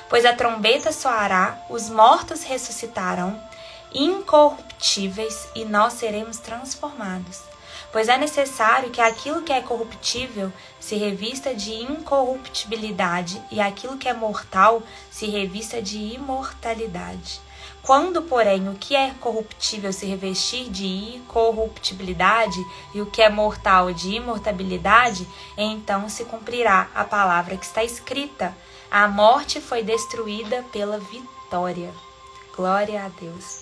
Pois a trombeta soará, os mortos ressuscitarão, incorruptíveis, e nós seremos transformados. Pois é necessário que aquilo que é corruptível se revista de incorruptibilidade e aquilo que é mortal se revista de imortalidade. Quando, porém, o que é corruptível se revestir de incorruptibilidade e o que é mortal de imortalidade, então se cumprirá a palavra que está escrita: a morte foi destruída pela vitória. Glória a Deus.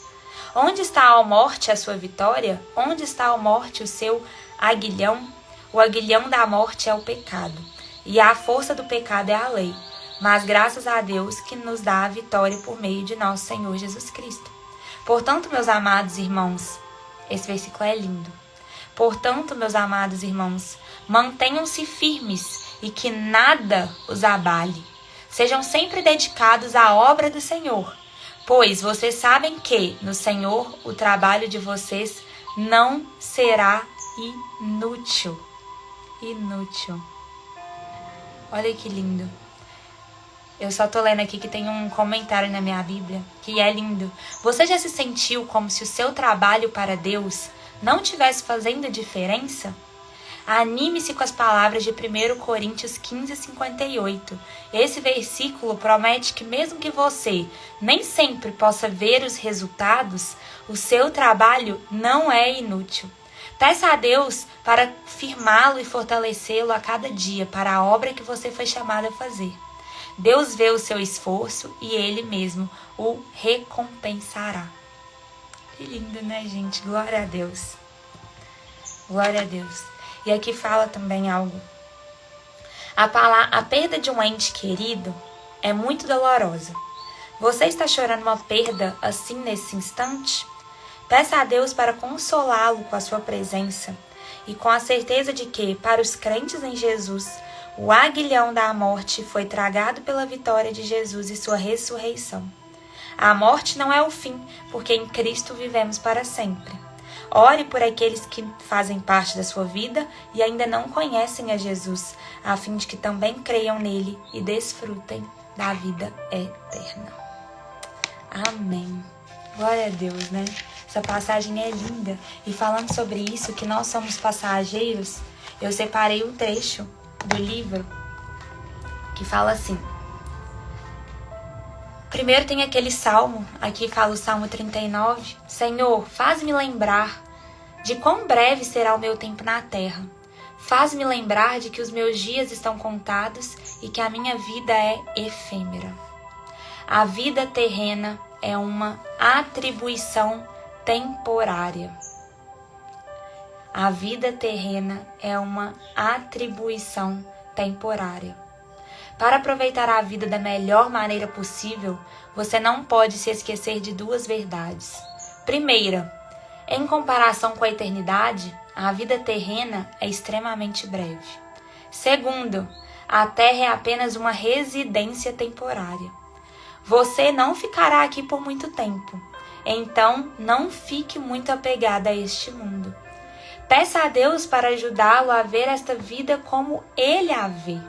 Onde está a morte, a sua vitória? Onde está a morte, o seu aguilhão? O aguilhão da morte é o pecado, e a força do pecado é a lei. Mas graças a Deus que nos dá a vitória por meio de nosso Senhor Jesus Cristo. Portanto, meus amados irmãos, esse versículo é lindo. Portanto, meus amados irmãos, mantenham-se firmes e que nada os abale. Sejam sempre dedicados à obra do Senhor, pois vocês sabem que, no Senhor, o trabalho de vocês não será inútil. Inútil. Olha que lindo. Eu só tô lendo aqui que tem um comentário na minha Bíblia, que é lindo. Você já se sentiu como se o seu trabalho para Deus não estivesse fazendo diferença? Anime-se com as palavras de 1 Coríntios 15:58. Esse versículo promete que mesmo que você nem sempre possa ver os resultados, o seu trabalho não é inútil. Peça a Deus para firmá-lo e fortalecê-lo a cada dia para a obra que você foi chamado a fazer. Deus vê o seu esforço e Ele mesmo o recompensará. Que lindo, né, gente? Glória a Deus. Glória a Deus. E aqui fala também algo. A perda de um ente querido é muito dolorosa. Você está chorando uma perda assim nesse instante? Peça a Deus para consolá-lo com a sua presença e com a certeza de que, para os crentes em Jesus, o aguilhão da morte foi tragado pela vitória de Jesus e sua ressurreição. A morte não é o fim, porque em Cristo vivemos para sempre. Ore por aqueles que fazem parte da sua vida e ainda não conhecem a Jesus, a fim de que também creiam nele e desfrutem da vida eterna. Amém. Glória a Deus, né? Essa passagem é linda. E falando sobre isso, que nós somos passageiros, eu separei um trecho do livro que fala assim. Primeiro tem aquele salmo, aqui fala o Salmo 39. Senhor, faz-me lembrar de quão breve será o meu tempo na terra. Faz-me lembrar de que os meus dias estão contados e que a minha vida é efêmera. A vida terrena é uma atribuição temporária. A vida terrena é uma atribuição temporária. Para aproveitar a vida da melhor maneira possível, você não pode se esquecer de duas verdades. Primeira, em comparação com a eternidade, a vida terrena é extremamente breve. Segundo, a terra é apenas uma residência temporária. Você não ficará aqui por muito tempo, então não fique muito apegado a este mundo. Peça a Deus para ajudá-lo a ver esta vida como Ele a vê.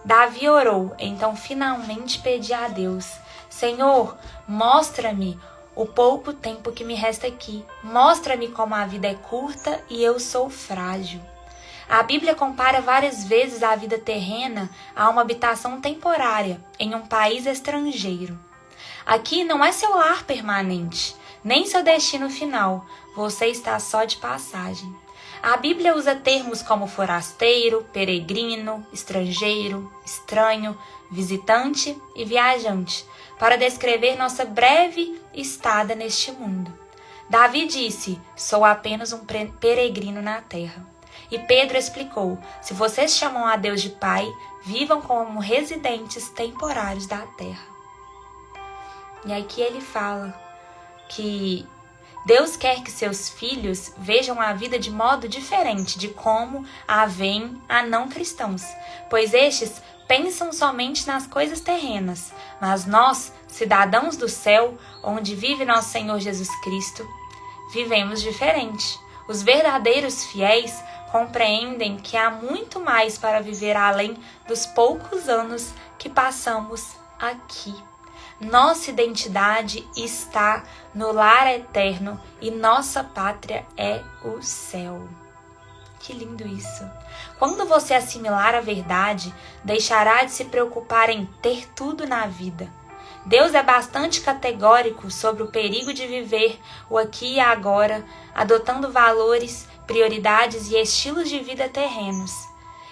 Davi orou, então finalmente pedi a Deus: Senhor, mostra-me o pouco tempo que me resta aqui. Mostra-me como a vida é curta e eu sou frágil. A Bíblia compara várias vezes a vida terrena a uma habitação temporária em um país estrangeiro. Aqui não é seu lar permanente, nem seu destino final. Você está só de passagem. A Bíblia usa termos como forasteiro, peregrino, estrangeiro, estranho, visitante e viajante para descrever nossa breve estada neste mundo. Davi disse: sou apenas um peregrino na terra. E Pedro explicou: se vocês chamam a Deus de Pai, vivam como residentes temporários da terra. E aqui ele fala que Deus quer que seus filhos vejam a vida de modo diferente de como a veem a não cristãos, pois estes pensam somente nas coisas terrenas, mas nós, cidadãos do céu, onde vive nosso Senhor Jesus Cristo, vivemos diferente. Os verdadeiros fiéis compreendem que há muito mais para viver além dos poucos anos que passamos aqui. Nossa identidade está no lar eterno e nossa pátria é o céu. Que lindo isso! Quando você assimilar a verdade, deixará de se preocupar em ter tudo na vida. Deus é bastante categórico sobre o perigo de viver o aqui e agora, adotando valores, prioridades e estilos de vida terrenos.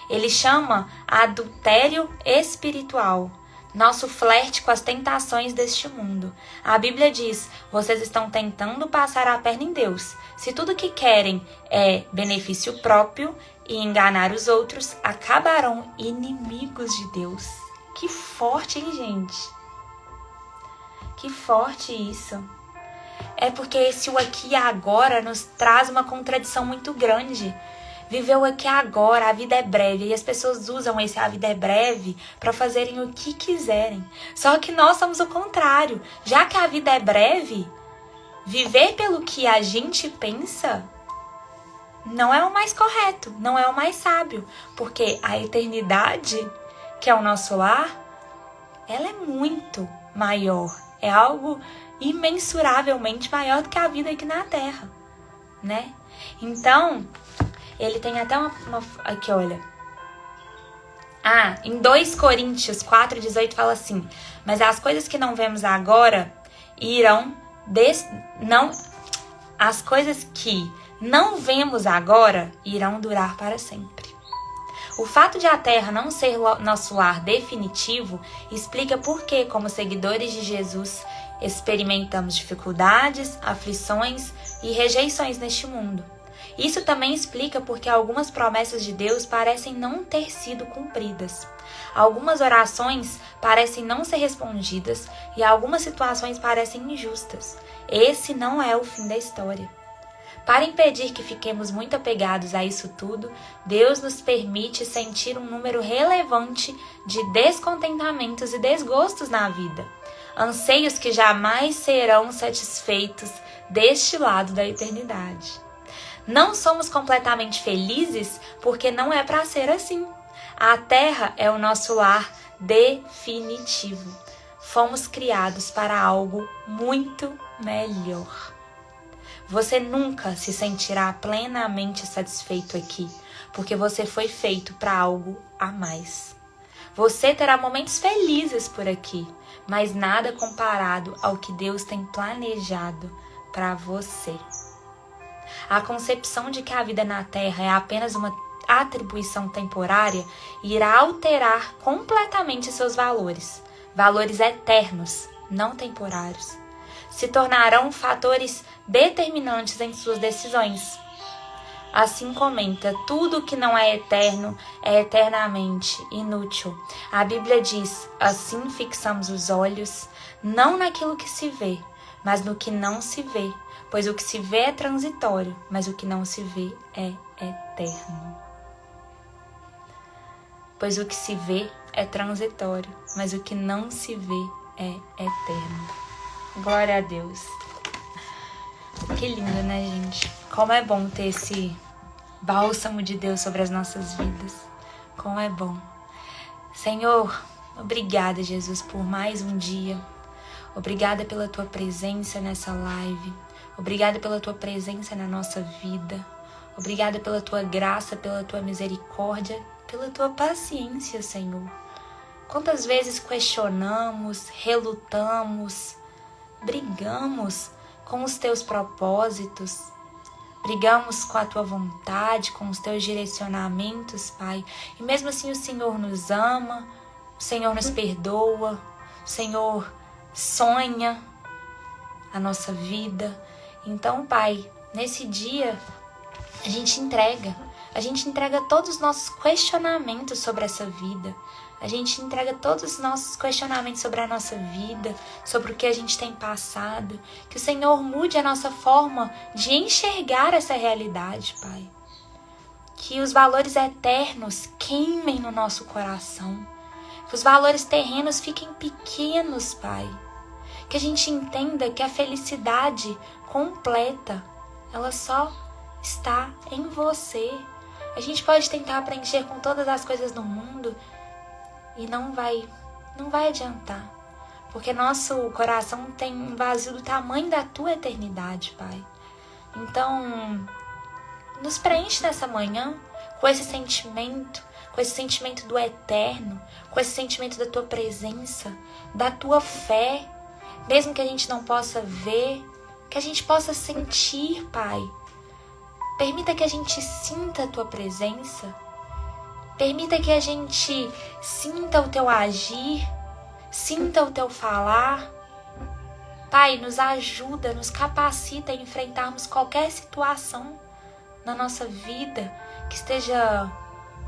Ele chama adultério espiritual, nosso flerte com as tentações deste mundo. A Bíblia diz: vocês estão tentando passar a perna em Deus. Se tudo que querem é benefício próprio e enganar os outros, acabarão inimigos de Deus. Que forte, hein, gente? Que forte isso. É porque esse o aqui e agora nos traz uma contradição muito grande. Viver o aqui e agora, a vida é breve. E as pessoas usam esse a vida é breve para fazerem o que quiserem. Só que nós somos o contrário. Já que a vida é breve, viver pelo que a gente pensa não é o mais correto, não é o mais sábio. Porque a eternidade, que é o nosso lar, ela é muito maior. É algo imensuravelmente maior do que a vida aqui na Terra, né? Então, ele tem até uma aqui, olha. Em 2 Coríntios 4:18 fala assim: mas as coisas que não vemos agora as coisas que não vemos agora irão durar para sempre. O fato de a Terra não ser nosso lar definitivo explica por que, como seguidores de Jesus, experimentamos dificuldades, aflições e rejeições neste mundo. Isso também explica porque algumas promessas de Deus parecem não ter sido cumpridas. Algumas orações parecem não ser respondidas e algumas situações parecem injustas. Esse não é o fim da história. Para impedir que fiquemos muito apegados a isso tudo, Deus nos permite sentir um número relevante de descontentamentos e desgostos na vida. Anseios que jamais serão satisfeitos deste lado da eternidade. Não somos completamente felizes porque não é para ser assim. A Terra é o nosso lar definitivo. Fomos criados para algo muito melhor. Você nunca se sentirá plenamente satisfeito aqui, porque você foi feito para algo a mais. Você terá momentos felizes por aqui, mas nada comparado ao que Deus tem planejado para você. A concepção de que a vida na Terra é apenas uma atribuição temporária irá alterar completamente seus valores. Valores eternos, não temporários. Se tornarão fatores determinantes em suas decisões. Assim comenta: tudo que não é eterno é eternamente inútil. A Bíblia diz: assim fixamos os olhos, não naquilo que se vê, mas no que não se vê. Pois o que se vê é transitório, mas o que não se vê é eterno. Pois o que se vê é transitório, mas o que não se vê é eterno. Glória a Deus. Que lindo, né, gente? Como é bom ter esse bálsamo de Deus sobre as nossas vidas. Como é bom. Senhor, obrigada, Jesus, por mais um dia. Obrigada pela tua presença nessa live. Obrigada pela tua presença na nossa vida. Obrigada pela tua graça, pela tua misericórdia, pela tua paciência, Senhor. Quantas vezes questionamos, relutamos, brigamos com os teus propósitos, brigamos com a tua vontade, com os teus direcionamentos, Pai. E mesmo assim o Senhor nos ama, o Senhor nos perdoa, o Senhor sonha a nossa vida. Então, Pai, nesse dia a gente entrega. A gente entrega todos os nossos questionamentos sobre essa vida. A gente entrega todos os nossos questionamentos sobre a nossa vida, sobre o que a gente tem passado. Que o Senhor mude a nossa forma de enxergar essa realidade, Pai. Que os valores eternos queimem no nosso coração. Que os valores terrenos fiquem pequenos, Pai. Que a gente entenda que a felicidade completa, ela só está em você. A gente pode tentar preencher com todas as coisas do mundo e não vai adiantar. Porque nosso coração tem um vazio do tamanho da tua eternidade, Pai. Então, nos preenche nessa manhã com esse sentimento do eterno, com esse sentimento da tua presença, da tua fé, mesmo que a gente não possa ver, que a gente possa sentir, Pai. Permita que a gente sinta a tua presença. Permita que a gente sinta o teu agir, sinta o teu falar. Pai, nos ajuda, nos capacita a enfrentarmos qualquer situação na nossa vida que esteja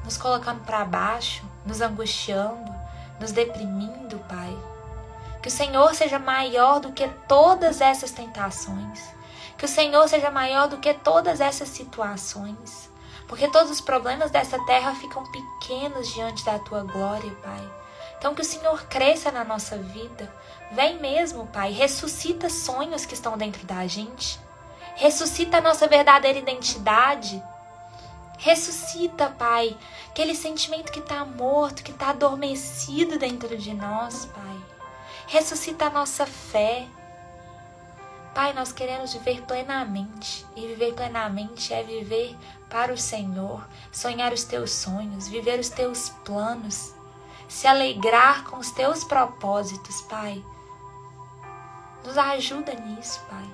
nos colocando para baixo, nos angustiando, nos deprimindo, Pai. Que o Senhor seja maior do que todas essas tentações. Que o Senhor seja maior do que todas essas situações. Porque todos os problemas dessa terra ficam pequenos diante da Tua glória, Pai. Então que o Senhor cresça na nossa vida. Vem mesmo, Pai. Ressuscita sonhos que estão dentro da gente. Ressuscita a nossa verdadeira identidade. Ressuscita, Pai, aquele sentimento que está morto, que está adormecido dentro de nós, Pai. Ressuscita a nossa fé. Pai, nós queremos viver plenamente. E viver plenamente é viver para o Senhor, sonhar os teus sonhos, viver os teus planos, se alegrar com os teus propósitos, Pai. Nos ajuda nisso, Pai.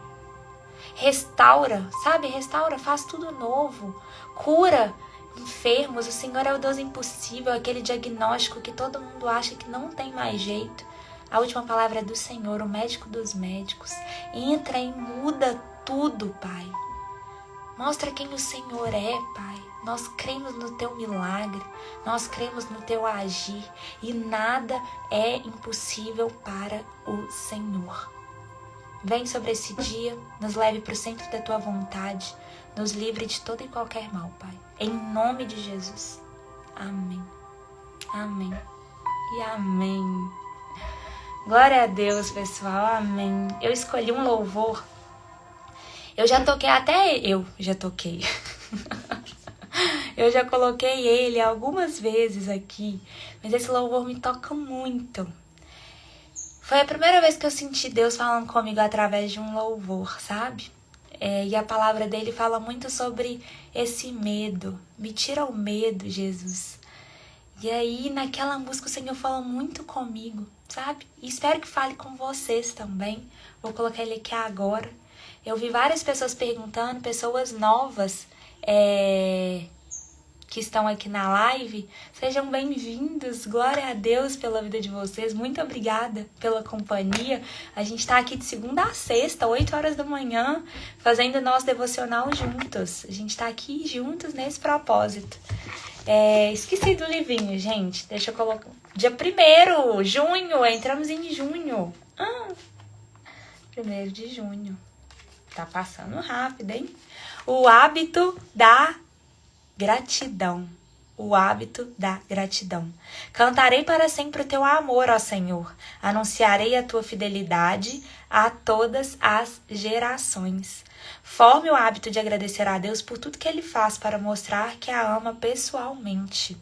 Restaura, sabe? Restaura, faz tudo novo. Cura enfermos. O Senhor é o Deus impossível, aquele diagnóstico que todo mundo acha que não tem mais jeito. A última palavra é do Senhor, o médico dos médicos. Entra e muda tudo, Pai. Mostra quem o Senhor é, Pai. Nós cremos no Teu milagre, nós cremos no Teu agir e nada é impossível para o Senhor. Vem sobre esse dia, nos leve para o centro da Tua vontade, nos livre de todo e qualquer mal, Pai. Em nome de Jesus. Amém. Amém. E amém. Glória a Deus, pessoal. Amém. Eu escolhi um louvor. Eu já toquei. Eu já coloquei ele algumas vezes aqui, mas esse louvor me toca muito. Foi a primeira vez que eu senti Deus falando comigo através de um louvor, sabe? E a palavra dele fala muito sobre esse medo. Me tira o medo, Jesus. E aí, naquela música, o Senhor fala muito comigo, sabe? E espero que fale com vocês também. Vou colocar ele aqui agora. Eu vi várias pessoas perguntando, pessoas novas que estão aqui na live. Sejam bem-vindos, glória a Deus pela vida de vocês. Muito obrigada pela companhia. A gente está aqui de segunda a sexta, 8 horas da manhã, fazendo nosso devocional juntos. A gente está aqui juntos nesse propósito. Esqueci do livrinho, gente. Deixa eu colocar. Dia 1º, junho, entramos em junho. 1º de junho. Tá passando rápido, hein? O hábito da gratidão. O hábito da gratidão. Cantarei para sempre o teu amor, ó Senhor. Anunciarei a tua fidelidade a todas as gerações. Forme o hábito de agradecer a Deus por tudo que Ele faz para mostrar que a ama pessoalmente.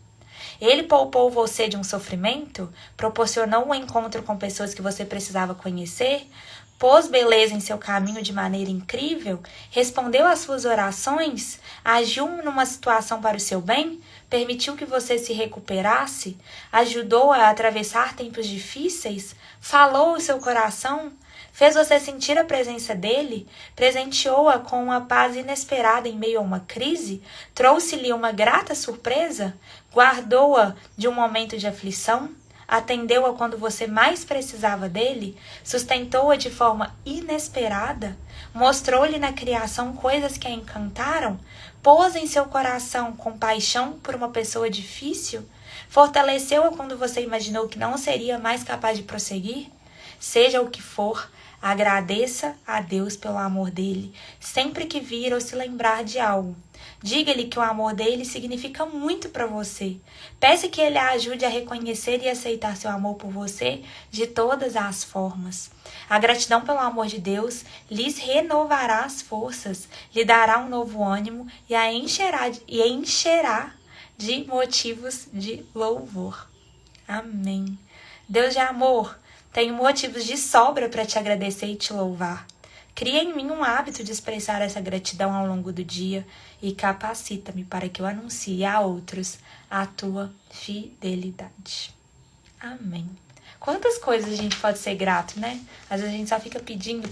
Ele poupou você de um sofrimento? Proporcionou um encontro com pessoas que você precisava conhecer? Pôs beleza em seu caminho de maneira incrível? Respondeu às suas orações? Agiu numa situação para o seu bem? Permitiu que você se recuperasse? Ajudou a atravessar tempos difíceis? Falou o seu coração? Fez você sentir a presença dele? Presenteou-a com uma paz inesperada em meio a uma crise? Trouxe-lhe uma grata surpresa? Guardou-a de um momento de aflição? atendeu-a quando você mais precisava dele, sustentou-a de forma inesperada, mostrou-lhe na criação coisas que a encantaram, pôs em seu coração compaixão por uma pessoa difícil, fortaleceu-a quando você imaginou que não seria mais capaz de prosseguir? Seja o que for, agradeça a Deus pelo amor dele, sempre que vir ou se lembrar de algo. Diga-lhe que o amor dele significa muito para você. Peça que ele a ajude a reconhecer e aceitar seu amor por você de todas as formas. A gratidão pelo amor de Deus lhes renovará as forças, lhe dará um novo ânimo e a encherá de motivos de louvor. Amém. Deus de amor, tenho motivos de sobra para te agradecer e te louvar. Cria em mim um hábito de expressar essa gratidão ao longo do dia e capacita-me para que eu anuncie a outros a tua fidelidade. Amém. Quantas coisas a gente pode ser grato, né? Às vezes a gente só fica pedindo.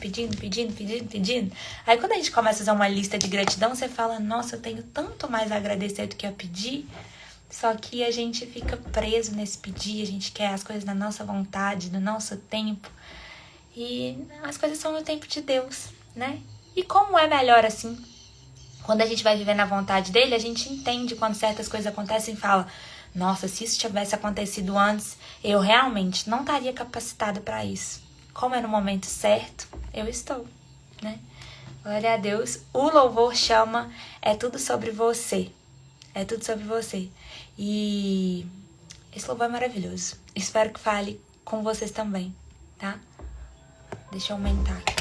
Aí quando a gente começa a fazer uma lista de gratidão, você fala, nossa, eu tenho tanto mais a agradecer do que a pedir. Só que a gente fica preso nesse pedir, a gente quer as coisas na nossa vontade, no nosso tempo. E as coisas são no tempo de Deus, né? E como é melhor assim? Quando a gente vai viver na vontade dele, a gente entende quando certas coisas acontecem e fala, nossa, se isso tivesse acontecido antes, eu realmente não estaria capacitada para isso. Como é no momento certo, eu estou, né? Glória a Deus. O louvor chama, é tudo sobre você. É tudo sobre você. E esse louvor é maravilhoso. Espero que fale com vocês também, tá? Deixa eu aumentar aqui.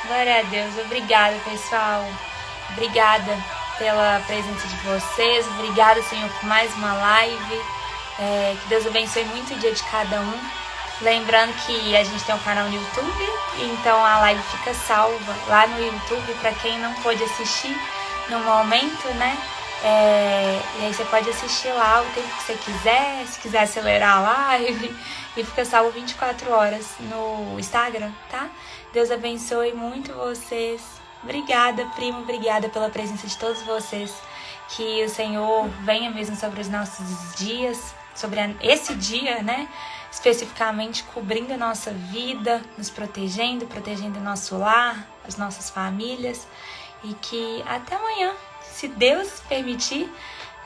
Glória a Deus. Obrigada, pessoal. Obrigada pela presença de vocês. Obrigada, Senhor, por mais uma live. Que Deus abençoe muito o dia de cada um. Lembrando que a gente tem um canal no YouTube, então a live fica salva lá no YouTube para quem não pôde assistir no momento, né? E aí você pode assistir lá o tempo que você quiser, se quiser acelerar a live, e fica salvo 24 horas no Instagram, tá? Deus abençoe muito vocês. Obrigada, primo, obrigada pela presença de todos vocês. Que o Senhor venha mesmo sobre os nossos dias, sobre esse dia, né? Especificamente cobrindo a nossa vida, nos protegendo o nosso lar, as nossas famílias. E que até amanhã, se Deus permitir,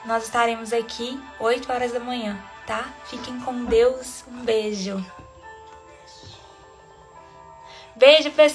nós estaremos aqui 8 horas da manhã, tá? Fiquem com Deus. Um beijo. Beijo, pessoal.